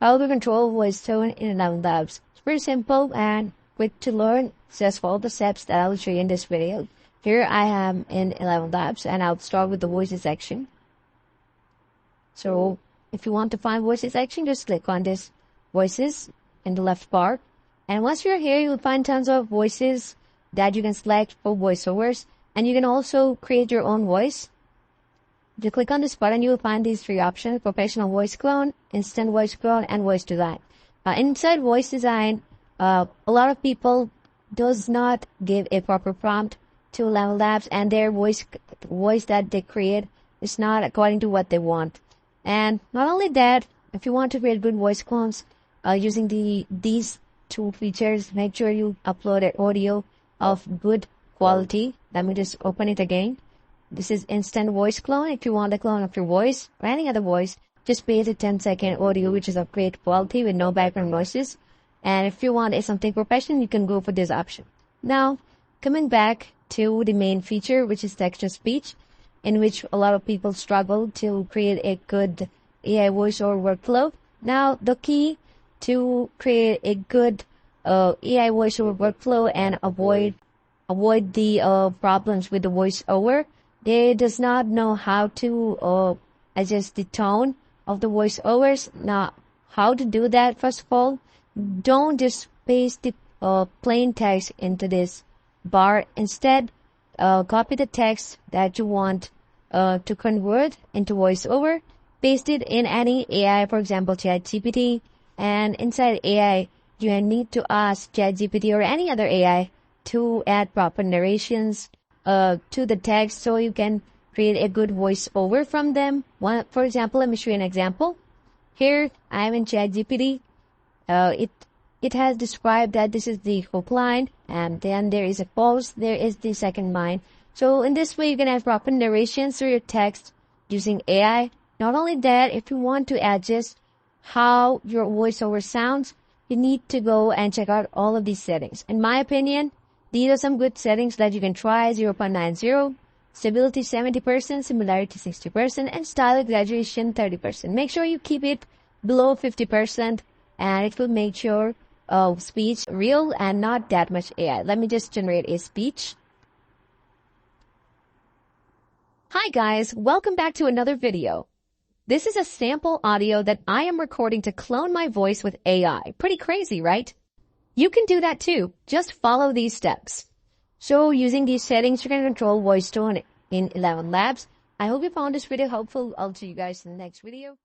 how to control voice tone in ElevenLabs. It's pretty simple and quick to learn. Just follow the steps that I'll show you in this video. Here I am in ElevenLabs and I'll start with the voices section. So if you want to find voices section, just click on this voices in the left bar. And once you're here, you'll find tons of voices that you can select for voiceovers. And you can also create your own voice. If you click on this button, you will find these three options: professional voice clone, instant voice clone, and voice design. Inside voice design, a lot of people does not give a proper prompt to ElevenLabs, and their voice that they create is not according to what they want. And not only that, if you want to create good voice clones using these two features, make sure you upload an audio of good quality. Let me just open it again. This is instant voice clone. If you want a clone of your voice or any other voice, just paste a 10-second audio which is of great quality with no background noises. And if you want something professional, you can go for this option. Now, coming back to the main feature, which is text-to-speech, in which a lot of people struggle to create a good AI voiceover workflow. Now, the key to create a good AI voiceover workflow and avoid the problems with the voiceover, they does not know how to adjust the tone of the voiceovers. Now, how to do that? First of all, don't just paste the plain text into this bar. Instead, copy the text that you want to convert into voiceover, paste it in any AI, for example, ChatGPT, and inside AI, you need to ask ChatGPT or any other AI to add proper narrations to the text so you can create a good voiceover from them. For example, let me show you an example. Here, I am in ChatGPT. It has described that this is the hook line, and then there is a pause, there is the second line. So in this way, you can have proper narrations through your text using AI. Not only that, if you want to adjust how your voiceover sounds, you need to go and check out all of these settings. In my opinion, these are some good settings that you can try: 0.90, stability 70%, similarity 60%, and style exaggeration 30%. Make sure you keep it below 50%, and it will make your speech real and not that much AI. Let me just generate a speech. Hi guys, welcome back to another video. This is a sample audio that I am recording to clone my voice with AI. Pretty crazy, right? You can do that too. Just follow these steps. So using these settings, you can control voice tone in ElevenLabs. I hope you found this video helpful. I'll see you guys in the next video.